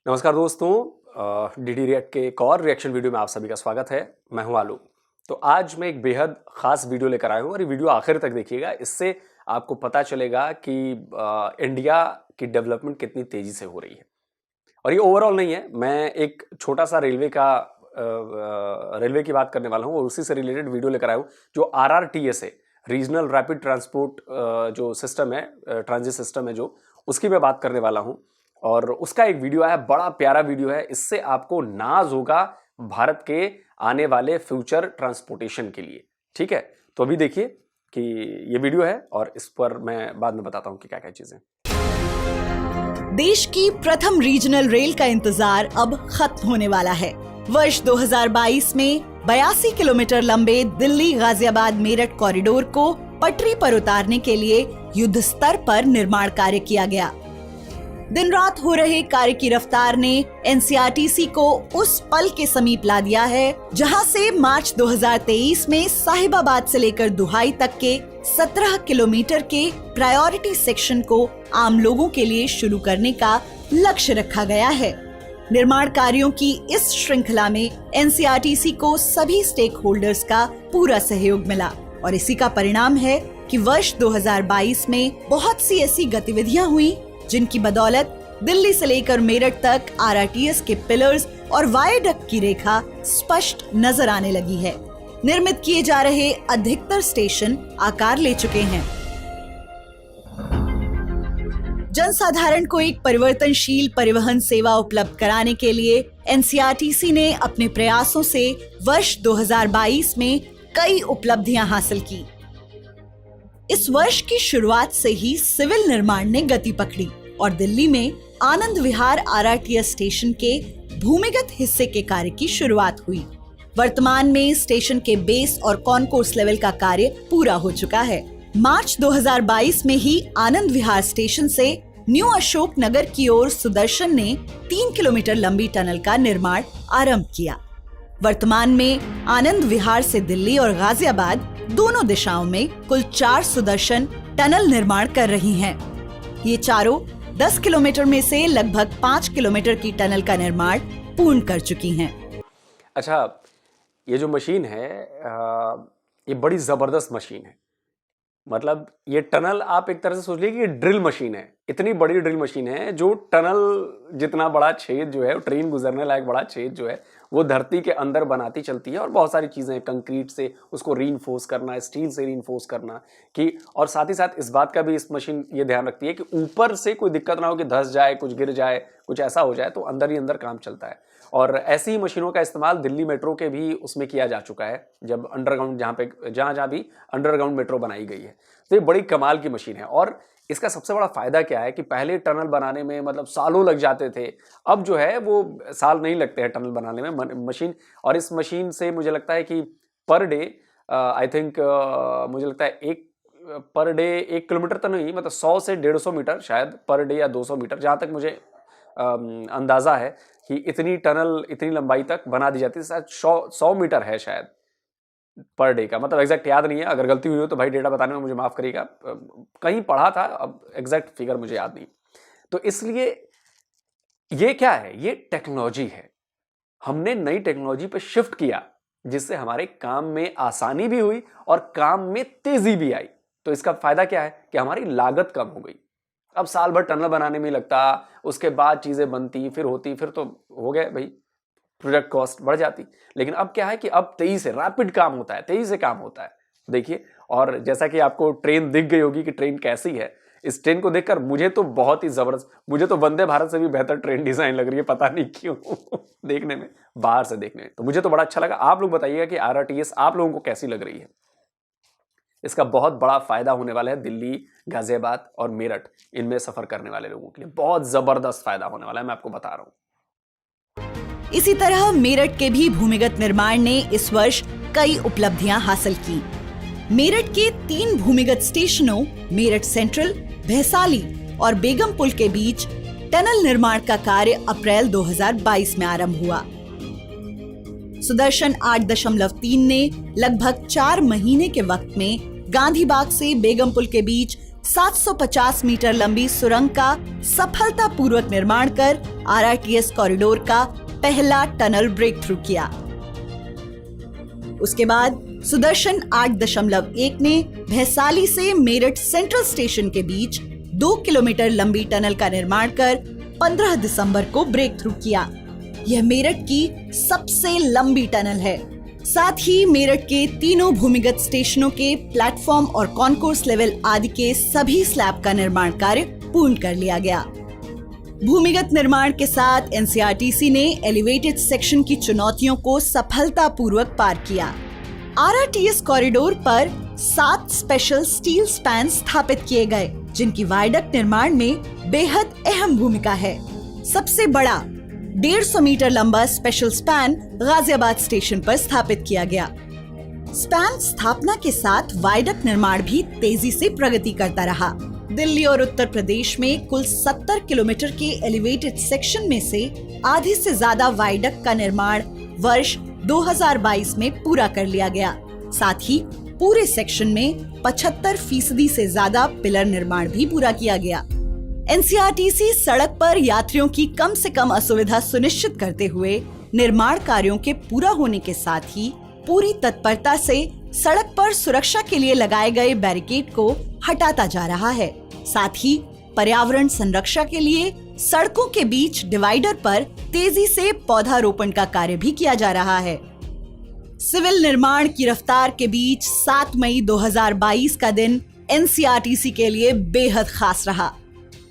नमस्कार दोस्तों, DD react के एक और रिएक्शन वीडियो में आप सभी का स्वागत है। मैं हूं आलू। तो आज मैं एक बेहद खास वीडियो लेकर आया हूं और ये वीडियो आखिर तक देखिएगा। इससे आपको पता चलेगा कि इंडिया की डेवलपमेंट कितनी तेजी से हो रही है। और ये ओवरऑल नहीं है, मैं एक छोटा सा रेलवे की बात करने वाला हूं और उसी से रिलेटेड वीडियो लेकर आया हूं जो RRTS है, रीजनल रैपिड ट्रांसपोर्ट जो सिस्टम है, ट्रांजिट सिस्टम है जो, उसकी मैं बात करने वाला हूं। और उसका एक वीडियो है, बड़ा प्यारा वीडियो है। इससे आपको नाज होगा भारत के आने वाले फ्यूचर ट्रांसपोर्टेशन के लिए। ठीक है, तो अभी देखिए कि ये वीडियो है और इस पर मैं बाद में बताता हूं कि क्या क्या चीजें। देश की प्रथम रीजनल रेल का इंतजार अब खत्म होने वाला है। वर्ष 2022 में 82 किलोमीटर लंबे दिल्ली गाजियाबाद मेरठ कॉरिडोर को पटरी पर उतारने के लिए युद्ध स्तर पर निर्माण कार्य किया गया। दिन रात हो रहे कार्य की रफ्तार ने एनसीआरटीसी को उस पल के समीप ला दिया है जहां से मार्च 2023 में साहिबाबाद से लेकर दुहाई तक के 17 किलोमीटर के प्रायोरिटी सेक्शन को आम लोगों के लिए शुरू करने का लक्ष्य रखा गया है। निर्माण कार्यों की इस श्रृंखला में एनसीआरटीसी को सभी स्टेक होल्डर्स का पूरा सहयोग मिला और इसी का परिणाम है कि वर्ष 2022 में बहुत सी ऐसी गतिविधियां हुई जिनकी बदौलत दिल्ली से लेकर मेरठ तक आरआरटीएस के पिलर्स और वायडक्ट की रेखा स्पष्ट नजर आने लगी है। निर्मित किए जा रहे अधिकतर स्टेशन आकार ले चुके हैं। जनसाधारण को एक परिवर्तनशील परिवहन सेवा उपलब्ध कराने के लिए एनसीआरटीसी ने अपने प्रयासों से वर्ष 2022 में कई उपलब्धियां हासिल की। इस वर्ष की शुरुआत से ही सिविल निर्माण ने गति पकड़ी और दिल्ली में आनंद विहार आरआरटीएस स्टेशन के भूमिगत हिस्से के कार्य की शुरुआत हुई। वर्तमान में स्टेशन के बेस और कॉन्कोर्स लेवल का कार्य पूरा हो चुका है। मार्च 2022 में ही आनंद विहार स्टेशन से न्यू अशोक नगर की ओर सुदर्शन ने 3 किलोमीटर लंबी टनल का निर्माण आरंभ किया। वर्तमान में आनंद विहार से दिल्ली और गाजियाबाद दोनों दिशाओं में कुल 4 सुदर्शन टनल निर्माण कर रही हैं। ये चारों 10 किलोमीटर में से लगभग 5 किलोमीटर की टनल का निर्माण पूर्ण कर चुकी हैं। अच्छा, ये जो मशीन है ये बड़ी जबरदस्त मशीन है। मतलब ये टनल आप एक तरह से सोच लीजिए कि ड्रिल मशीन है। इतनी बड़ी ड्रिल मशीन है जो टनल जितना बड़ा छेद जो है, ट्रेन गुजरने लायक बड़ा छेद जो है, वो धरती के अंदर बनाती चलती है। और बहुत सारी चीजें, कंक्रीट से उसको रीइंफोर्स करना, स्टील से रीइंफोर्स करना कि, और साथ ही साथ इस बात का भी इस मशीन ये ध्यान रखती है कि ऊपर से कोई दिक्कत ना हो कि धंस जाए, कुछ गिर जाए, कुछ ऐसा हो जाए, तो अंदर ही अंदर काम चलता है। और ऐसी ही मशीनों का इस्तेमाल दिल्ली मेट्रो के भी उसमें किया जा चुका है, जब अंडरग्राउंड जहां भी अंडरग्राउंड मेट्रो बनाई गई है। तो ये बड़ी कमाल की मशीन है। और इसका सबसे बड़ा फायदा क्या है कि पहले टनल बनाने में मतलब सालों लग जाते थे, अब जो है वो साल नहीं लगते हैं टनल बनाने में मशीन। और इस मशीन से मुझे लगता है कि पर डे आई थिंक मुझे लगता है पर डे 1 किलोमीटर तो नहीं, मतलब 100 से 150 मीटर शायद पर डे, या 200 मीटर, जहां तक मुझे अंदाजा है कि इतनी टनल इतनी लंबाई तक बना दी जाती है। शायद 100 मीटर है शायद पर डे का, मतलब एग्जैक्ट याद नहीं है। अगर गलती हुई हो तो भाई डेटा बताने में मुझे माफ करिएगा, कहीं पढ़ा था, अब एग्जैक्ट फिगर मुझे याद नहीं। तो इसलिए ये क्या है, ये टेक्नोलॉजी है। हमने नई टेक्नोलॉजी पे शिफ्ट किया जिससे हमारे काम में आसानी भी हुई और काम में तेजी भी आई। तो इसका फायदा क्या है कि हमारी लागत कम हो गई। अब साल भर टनल बनाने में लगता, उसके बाद चीजें बनती, फिर होती, फिर तो हो गया भाई, प्रोडक्ट कॉस्ट बढ़ जाती। लेकिन अब क्या है कि अब तेजी से रैपिड काम होता है, तेजी से काम होता है। देखिए, और जैसा कि आपको ट्रेन दिख गई होगी कि ट्रेन कैसी है, इस ट्रेन को देखकर मुझे तो बहुत ही जबरदस्त, मुझे तो वंदे भारत से भी बेहतर ट्रेन डिजाइन लग रही है, पता नहीं क्यों देखने में, बाहर से देखने में तो मुझे तो बड़ा अच्छा लगा। आप लोग बताइएगा कि आरआरटीएस आप लोगों को कैसी लग रही है। इसका बहुत बड़ा फायदा होने वाला है दिल्ली, गाजियाबाद और मेरठ, इनमें सफर करने वाले लोगों के लिए बहुत जबरदस्त फायदा होने वाला है, मैं आपको बता रहा हूं। इसी तरह मेरठ के भी भूमिगत निर्माण ने इस वर्ष कई उपलब्धियां हासिल की। मेरठ के 3 भूमिगत स्टेशनों मेरठ सेंट्रल, भैसाली और बेगमपुल के बीच टनल निर्माण का कार्य अप्रैल 2022 में आरंभ हुआ। सुदर्शन 8.3 ने लगभग 4 महीने के वक्त में गांधी बाग से बेगमपुल के बीच 750 मीटर लंबी सुरंग का सफलतापूर्वक निर्माण कर आरआरटीएस कॉरिडोर का पहला टनल ब्रेक थ्रू किया। उसके बाद सुदर्शन 8.1 ने भैसाली से मेरठ सेंट्रल स्टेशन के बीच 2 किलोमीटर लंबी टनल का निर्माण कर 15 दिसंबर को ब्रेक थ्रू किया। यह मेरठ की सबसे लंबी टनल है। साथ ही मेरठ के तीनों भूमिगत स्टेशनों के प्लेटफॉर्म और कॉन्कोर्स लेवल आदि के सभी स्लैब का निर्माण कार्य पूर्ण कर लिया गया। भूमिगत निर्माण के साथ एनसीआरटीसी ने एलिवेटेड सेक्शन की चुनौतियों को सफलतापूर्वक पार किया। आरआरटीएस कॉरिडोर पर 7 स्पेशल स्टील स्पैन स्थापित किए गए, जिनकी वायडक्ट निर्माण में बेहद अहम भूमिका है। सबसे बड़ा 150 मीटर लंबा स्पेशल स्पैन गाजियाबाद स्टेशन पर स्थापित किया गया। स्पैन स्थापना के साथ वायडक्ट निर्माण भी तेजी से प्रगति करता रहा। दिल्ली और उत्तर प्रदेश में कुल 70 किलोमीटर के एलिवेटेड सेक्शन में से आधे से ज्यादा वायडक्ट का निर्माण वर्ष 2022 में पूरा कर लिया गया। साथ ही पूरे सेक्शन में 75% से ज्यादा पिलर निर्माण भी पूरा किया गया। एनसीआरटीसी सड़क पर यात्रियों की कम से कम असुविधा सुनिश्चित करते हुए निर्माण कार्यों के पूरा होने के साथ ही पूरी तत्परता से सड़क पर सुरक्षा के लिए लगाए गए बैरिकेड को हटाता जा रहा है। साथ ही पर्यावरण संरक्षण के लिए सड़कों के बीच डिवाइडर पर तेजी से पौधारोपण का कार्य भी किया जा रहा है। सिविल निर्माण की रफ्तार के बीच 7 मई 2022 का दिन एनसीआरटीसी के लिए बेहद खास रहा।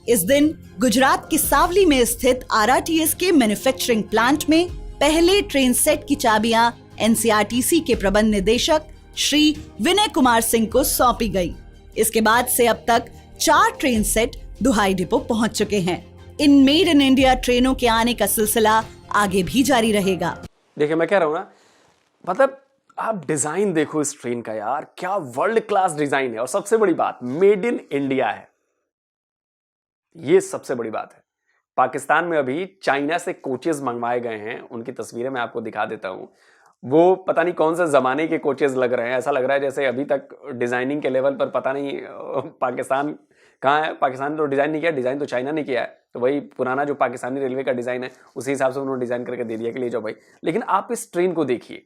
इस दिन गुजरात के सावली में स्थित आरआरटीएस के मैन्युफैक्चरिंग प्लांट में पहले ट्रेन सेट की चाबियां एनसीआरटीसी के प्रबंध निदेशक श्री विनय कुमार सिंह को सौंपी गई। इसके बाद से अब तक 4 ट्रेन सेट दुहाई डिपो पहुंच चुके हैं। इन मेड इन इंडिया ट्रेनों के आने का सिलसिला आगे भी जारी रहेगा। देखिए, मैं कह रहा हूँ ना, मतलब आप डिजाइन देखो इस ट्रेन का यार, क्या वर्ल्ड क्लास डिजाइन है। और सबसे बड़ी बात, मेड इन इंडिया है। ये सबसे बड़ी बात है। पाकिस्तान में अभी चाइना से कोचेस मंगवाए गए हैं, उनकी तस्वीरें मैं आपको दिखा देता हूं। वो पता नहीं कौन से जमाने के कोचेस लग रहे हैं। ऐसा लग रहा है जैसे अभी तक डिजाइनिंग के लेवल पर पता नहीं पाकिस्तान कहाँ है। पाकिस्तान तो डिजाइन नहीं किया, डिजाइन तो चाइना ने किया है। तो वही पुराना जो पाकिस्तानी रेलवे का डिजाइन है उसी हिसाब से उन्होंने डिजाइन करके दे दिया कि ले जाओ भाई। लेकिन आप इस ट्रेन को देखिए,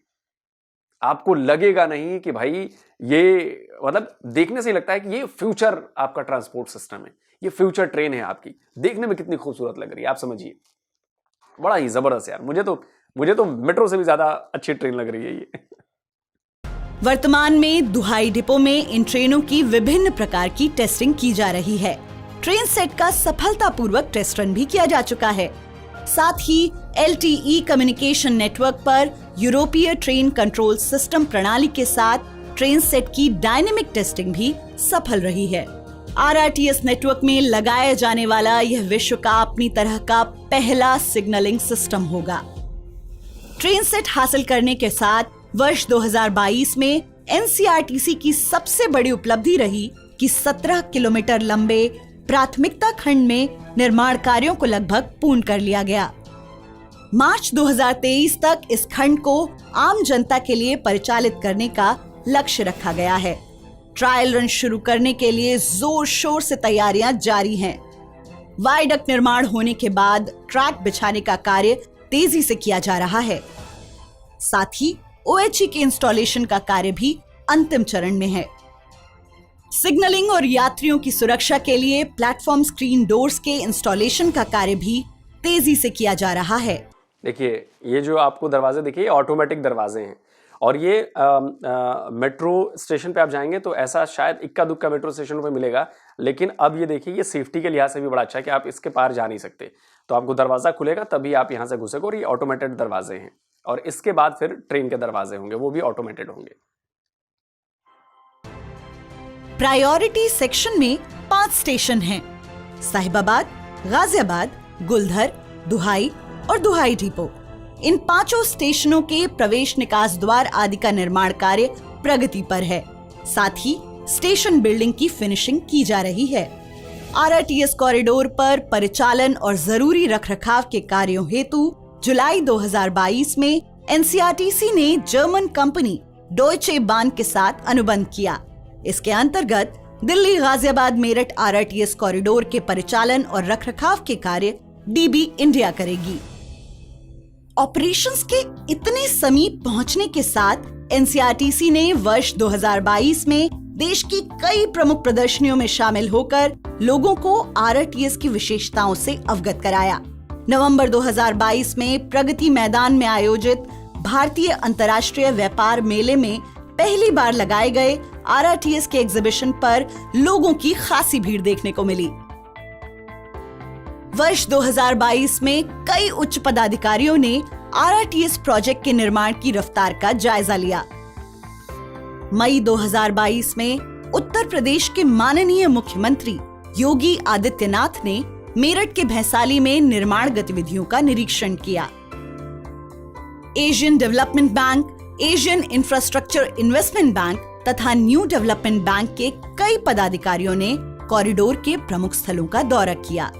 आपको लगेगा नहीं कि भाई ये, मतलब देखने से ही लगता है कि ये फ्यूचर आपका ट्रांसपोर्ट सिस्टम है, ये फ्यूचर ट्रेन है आपकी। देखने में कितनी खूबसूरत लग रही है, आप समझिए। बड़ा ही जबरदस्त यार। मुझे तो मेट्रो से भी ज्यादा अच्छी ट्रेन लग रही है ये। वर्तमान में दुहाई डिपो में इन ट्रेनों की विभिन्न प्रकार की टेस्टिंग की जा रही है। ट्रेन सेट का सफलतापूर्वक टेस्ट रन भी किया जा चुका है। साथ ही LTE कम्युनिकेशन नेटवर्क पर यूरोपीय ट्रेन कंट्रोल सिस्टम प्रणाली के साथ ट्रेन सेट की डायनेमिक टेस्टिंग भी सफल रही है। आरआरटीएस नेटवर्क में लगाया जाने वाला यह विश्व का अपनी तरह का पहला सिग्नलिंग सिस्टम होगा। ट्रेन सेट हासिल करने के साथ वर्ष 2022 में एनसीआरटीसी की सबसे बड़ी उपलब्धि रही कि 17 किलोमीटर लंबे प्राथमिकता खंड में निर्माण कार्यों को लगभग पूर्ण कर लिया गया। मार्च 2023 तक इस खंड को आम जनता के लिए परिचालित करने का लक्ष्य रखा गया है। ट्रायल रन शुरू करने के लिए जोर शोर से तैयारियां जारी हैं। वायडक्ट निर्माण होने के बाद ट्रैक बिछाने का कार्य तेजी से किया जा रहा है। साथ ही OHE के इंस्टॉलेशन का कार्य भी अंतिम चरण में है। सिग्नलिंग और यात्रियों की सुरक्षा के लिए प्लेटफॉर्म स्क्रीन डोर्स के इंस्टॉलेशन का कार्य भी तेजी से किया जा रहा है। देखिए, ये जो आपको दरवाजे देखिए, ऑटोमेटिक दरवाजे हैं। और ये मेट्रो स्टेशन पे आप जाएंगे तो ऐसा शायद इक्का दुक्का मेट्रो स्टेशन पे मिलेगा, लेकिन अब ये देखिए, ये सेफ्टी के लिहाज से भी बड़ा अच्छा है कि आप इसके पार जा नहीं सकते। तो आपको दरवाजा खुलेगा तभी आप यहाँ से घुसेंगे। और ये ऑटोमेटेड दरवाजे हैं। और इसके बाद फिर ट्रेन के दरवाजे होंगे, वो भी ऑटोमेटेड होंगे। प्रायोरिटी सेक्शन में 5 स्टेशन हैं: साहिबाबाद, गाजियाबाद, गुलधर, दुहाई और दुहाई डिपो। इन 5 स्टेशनों के प्रवेश निकास द्वार आदि का निर्माण कार्य प्रगति पर है। साथ ही स्टेशन बिल्डिंग की फिनिशिंग की जा रही है। आरआरटीएस कॉरिडोर पर परिचालन और जरूरी रखरखाव के कार्यों हेतु जुलाई 2022 में एनसीआरटीसी ने जर्मन कंपनी डॉयचे बाहन के साथ अनुबंध किया। इसके अंतर्गत दिल्ली गाजियाबाद मेरठ आरटीएस कॉरिडोर के परिचालन और रखरखाव के कार्य डीबी इंडिया करेगी। ऑपरेशंस के इतने समीप पहुंचने के साथ एनसीआरटीसी ने वर्ष 2022 में देश की कई प्रमुख प्रदर्शनियों में शामिल होकर लोगों को आरटीएस की विशेषताओं से अवगत कराया। नवंबर 2022 में प्रगति मैदान में आयोजित भारतीय अंतर्राष्ट्रीय व्यापार मेले में पहली बार लगाए गए आरटीएस के एग्जीबिशन पर लोगों की खासी भीड़ देखने को मिली। वर्ष 2022 में कई उच्च पदाधिकारियों ने आरटीएस प्रोजेक्ट के निर्माण की रफ्तार का जायजा लिया। मई 2022 में उत्तर प्रदेश के माननीय मुख्यमंत्री योगी आदित्यनाथ ने मेरठ के भैंसाली में निर्माण गतिविधियों का निरीक्षण किया। Asian development bank, Asian infrastructure investment bank तथा न्यू डेवलपमेंट बैंक के कई पदाधिकारियों ने कॉरिडोर के प्रमुख स्थलों का दौरा किया।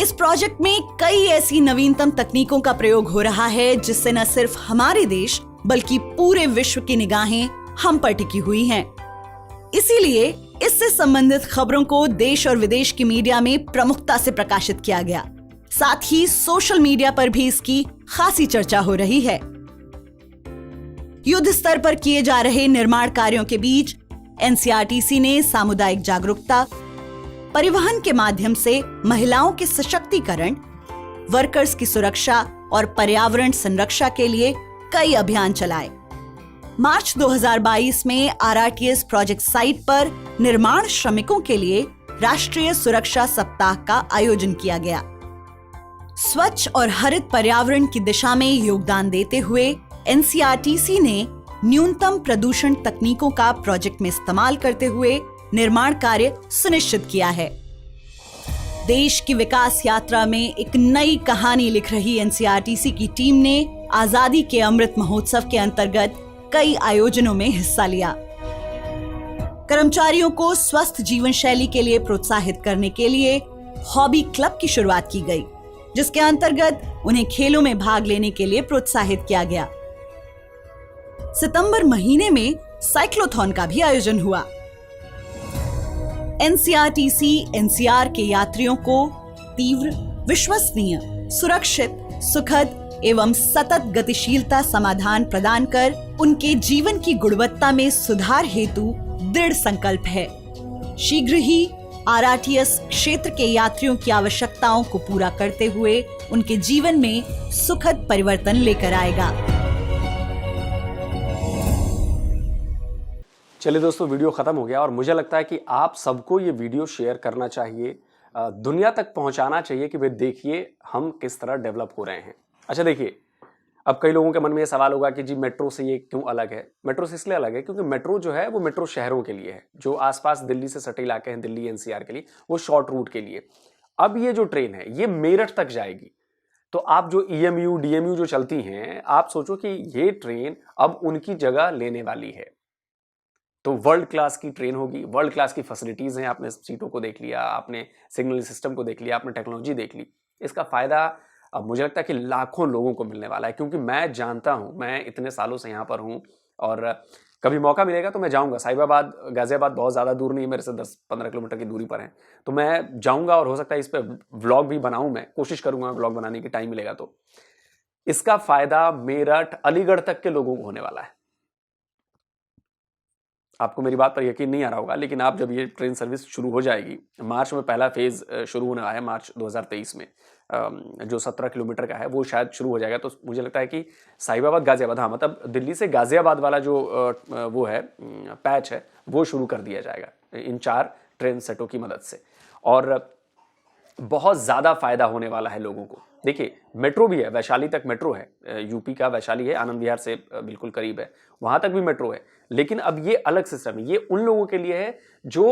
इस प्रोजेक्ट में कई ऐसी नवीनतम तकनीकों का प्रयोग हो रहा है जिससे न सिर्फ हमारे देश बल्कि पूरे विश्व की निगाहें हम पर टिकी हुई हैं। इसीलिए इससे संबंधित खबरों को देश और विदेश की मीडिया में प्रमुखता से प्रकाशित किया गया। साथ ही सोशल मीडिया पर भी इसकी खासी चर्चा हो रही है। युद्ध स्तर पर किए जा रहे निर्माण कार्यों के बीच एनसीआरटीसी ने सामुदायिक जागरूकता, परिवहन के माध्यम से महिलाओं के सशक्तिकरण, वर्कर्स की सुरक्षा और पर्यावरण संरक्षा के लिए कई अभियान चलाए। मार्च 2022 में आरटीएस प्रोजेक्ट साइट पर निर्माण श्रमिकों के लिए राष्ट्रीय सुरक्षा सप्ताह का आयोजन किया गया। स्वच्छ और हरित पर्यावरण की दिशा में योगदान देते हुए एनसीआरटीसी ने न्यूनतम प्रदूषण तकनीकों का प्रोजेक्ट में इस्तेमाल करते हुए निर्माण कार्य सुनिश्चित किया है। देश की विकास यात्रा में एक नई कहानी लिख रही एनसीआरटीसी की टीम ने आजादी के अमृत महोत्सव के अंतर्गत कई आयोजनों में हिस्सा लिया। कर्मचारियों को स्वस्थ जीवन शैली के लिए प्रोत्साहित करने के लिए हॉबी क्लब की शुरुआत की गई, जिसके अंतर्गत उन्हें खेलों में भाग लेने के लिए प्रोत्साहित किया गया। सितंबर महीने में साइक्लोथॉन का भी आयोजन हुआ। एनसीआरटीसी एनसीआर के यात्रियों को तीव्र, विश्वसनीय, सुरक्षित, सुखद एवं सतत गतिशीलता समाधान प्रदान कर उनके जीवन की गुणवत्ता में सुधार हेतु दृढ़ संकल्प है। शीघ्र ही आरटीएस क्षेत्र के यात्रियों की आवश्यकताओं को पूरा करते हुए उनके जीवन में सुखद परिवर्तन लेकर आएगा। चलिए दोस्तों, वीडियो खत्म हो गया और मुझे लगता है कि आप सबको ये वीडियो शेयर करना चाहिए, दुनिया तक पहुंचाना चाहिए कि भाई देखिए हम किस तरह डेवलप हो रहे हैं। अच्छा देखिए, अब कई लोगों के मन में ये सवाल होगा कि जी मेट्रो से ये क्यों अलग है। मेट्रो से इसलिए अलग है क्योंकि मेट्रो जो है वो मेट्रो शहरों के लिए है, जो आसपास दिल्ली से सटे इलाके हैं, दिल्ली एनसीआर के लिए, वो शॉर्ट रूट के लिए। अब ये जो ट्रेन है ये मेरठ तक जाएगी, तो आप जो ईएमयू डीएमयू जो चलती हैं, आप सोचो कि ये ट्रेन अब उनकी जगह लेने वाली है। तो वर्ल्ड क्लास की ट्रेन होगी, वर्ल्ड क्लास की फैसिलिटीज हैं, आपने सीटों को देख लिया, आपने सिग्नल सिस्टम को देख लिया, आपने टेक्नोलॉजी देख ली। इसका फायदा अब मुझे लगता है कि लाखों लोगों को मिलने वाला है, क्योंकि मैं जानता हूं, मैं इतने सालों से यहाँ पर हूं और कभी मौका मिलेगा तो मैं जाऊंगा। साहिबाबाद गाजियाबाद बहुत ज़्यादा दूर नहीं है, मेरे से 10-15 किलोमीटर की दूरी पर है, तो मैं जाऊंगा और हो सकता है इस पर व्लॉग भी बनाऊं। मैं कोशिश करूंगा व्लॉग बनाने की, टाइम मिलेगा तो। इसका फायदा मेरठ, अलीगढ़ तक के लोगों को होने वाला है। आपको मेरी बात पर यकीन नहीं आ रहा होगा, लेकिन आप जब ये ट्रेन सर्विस शुरू हो जाएगी, मार्च में पहला फेज शुरू होने वाला है, मार्च 2023 में, जो 17 किलोमीटर का है वो शायद शुरू हो जाएगा। तो मुझे लगता है कि साहिबाबाद गाजियाबाद, हाँ मतलब दिल्ली से गाजियाबाद वाला जो वो है पैच है, वो शुरू कर दिया जाएगा इन 4 ट्रेन सेटों की मदद से, और बहुत ज़्यादा फायदा होने वाला है लोगों को। देखिए मेट्रो भी है, वैशाली तक मेट्रो है, यूपी का वैशाली है, आनंद विहार से बिल्कुल करीब है, वहां तक भी मेट्रो है। लेकिन अब ये अलग सिस्टम है, ये उन लोगों के लिए है जो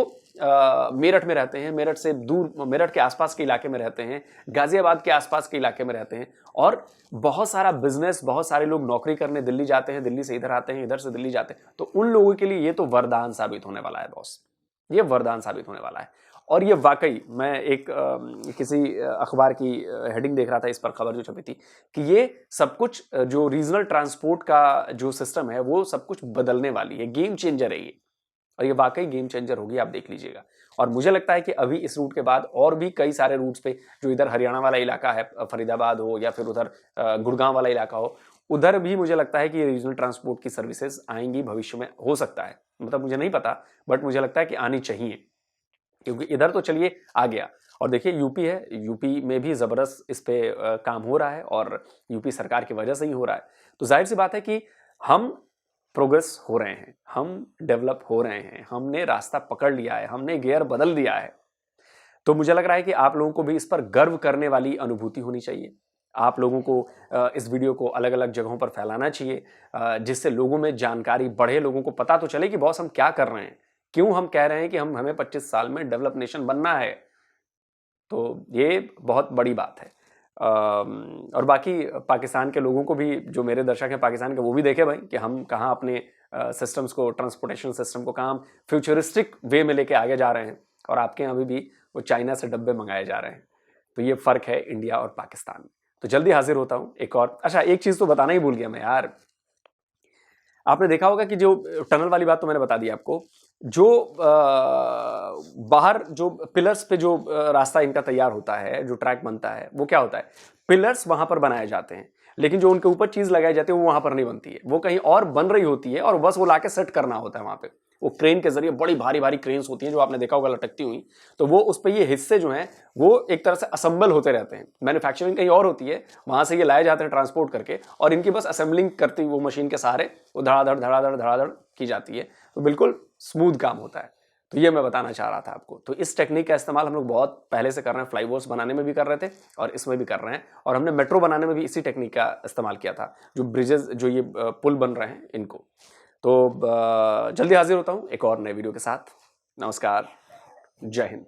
मेरठ में रहते हैं, मेरठ से दूर, मेरठ के आसपास के इलाके में रहते हैं, गाजियाबाद के आसपास के इलाके में रहते हैं, और बहुत सारा बिजनेस, बहुत सारे लोग नौकरी करने दिल्ली जाते हैं, दिल्ली से इधर आते हैं, इधर से दिल्ली जाते हैं। तो उन लोगों के लिए ये तो वरदान साबित होने वाला है बॉस, ये वरदान साबित होने वाला है। और ये वाकई, मैं एक किसी अखबार की हेडिंग देख रहा था, इस पर खबर जो छपी थी कि ये सब कुछ जो रीजनल ट्रांसपोर्ट का जो सिस्टम है वो सब कुछ बदलने वाली है, गेम चेंजर है ये। और ये वाकई गेम चेंजर होगी, आप देख लीजिएगा। और मुझे लगता है कि अभी इस रूट के बाद और भी कई सारे रूट्स पे, जो इधर हरियाणा वाला इलाका है, फरीदाबाद हो या फिर उधर गुड़गांव वाला इलाका हो, उधर भी मुझे लगता है कि रीजनल ट्रांसपोर्ट की सर्विसेज आएंगी भविष्य में, हो सकता है, मतलब मुझे नहीं पता, बट मुझे लगता है कि आनी चाहिए, क्योंकि इधर तो चलिए आ गया। और देखिए यूपी है, यूपी में भी जबरदस्त इस पे काम हो रहा है, और यूपी सरकार की वजह से ही हो रहा है। तो जाहिर सी बात है कि हम प्रोग्रेस हो रहे हैं, हम डेवलप हो रहे हैं, हमने रास्ता पकड़ लिया है, हमने गियर बदल दिया है। तो मुझे लग रहा है कि आप लोगों को भी इस पर गर्व करने वाली अनुभूति होनी चाहिए। आप लोगों को इस वीडियो को अलग अलग जगहों पर फैलाना चाहिए, जिससे लोगों में जानकारी बढ़े, लोगों को पता तो चले कि बॉस हम क्या कर रहे हैं, क्यों हम कह रहे हैं कि हमें 25 साल में डेवलप नेशन बनना है। तो ये बहुत बड़ी बात है। और बाकी पाकिस्तान के लोगों को भी, जो मेरे दर्शक हैं पाकिस्तान के, वो भी देखे भाई कि हम कहाँ अपने सिस्टम्स को, ट्रांसपोर्टेशन सिस्टम को कहाँ फ्यूचरिस्टिक वे में लेके आगे जा रहे हैं, और आपके यहाँ अभी भी वो चाइना से डब्बे मंगाए जा रहे हैं। तो ये फर्क है इंडिया और पाकिस्तान में। तो जल्दी हाजिर होता हूँ एक और, अच्छा एक चीज तो बताना ही भूल गया मैं यार, आपने देखा होगा कि जो टनल वाली बात तो मैंने बता दी आपको, जो बाहर जो पिलर्स पे जो रास्ता इनका तैयार होता है, जो ट्रैक बनता है, वो क्या होता है, पिलर्स वहां पर बनाए जाते हैं, लेकिन जो उनके ऊपर चीज लगाई जाती है वो वहां पर नहीं बनती है, वो कहीं और बन रही होती है, और बस वो लाके सेट करना होता है वहां पे। वो क्रेन के जरिए, बड़ी भारी भारी क्रेन्स होती हैं जो आपने देखा होगा लटकती हुई, तो वो उस पर ये हिस्से जो हैं वो एक तरह से असेंबल होते रहते हैं। मैन्युफैक्चरिंग कहीं और होती है, वहां से ये लाए जाते हैं ट्रांसपोर्ट करके, और इनकी बस असेंबलिंग करती वो मशीन के सहारे वो धड़ाधड़ धड़ाधड़ धड़ाधड़ की जाती है, तो बिल्कुल स्मूथ काम होता है। तो ये मैं बताना चाह रहा था आपको। तो इस टेक्निक का इस्तेमाल हम लोग बहुत पहले से कर रहे हैं, फ्लाईओवर्स बनाने में भी कर रहे थे और इसमें भी कर रहे हैं, और हमने मेट्रो बनाने में भी इसी टेक्निक का इस्तेमाल किया था, जो ब्रिजेस, जो ये पुल बन रहे हैं इनको। तो जल्दी हाजिर होता हूँ एक और नए वीडियो के साथ। नमस्कार, जय हिंद।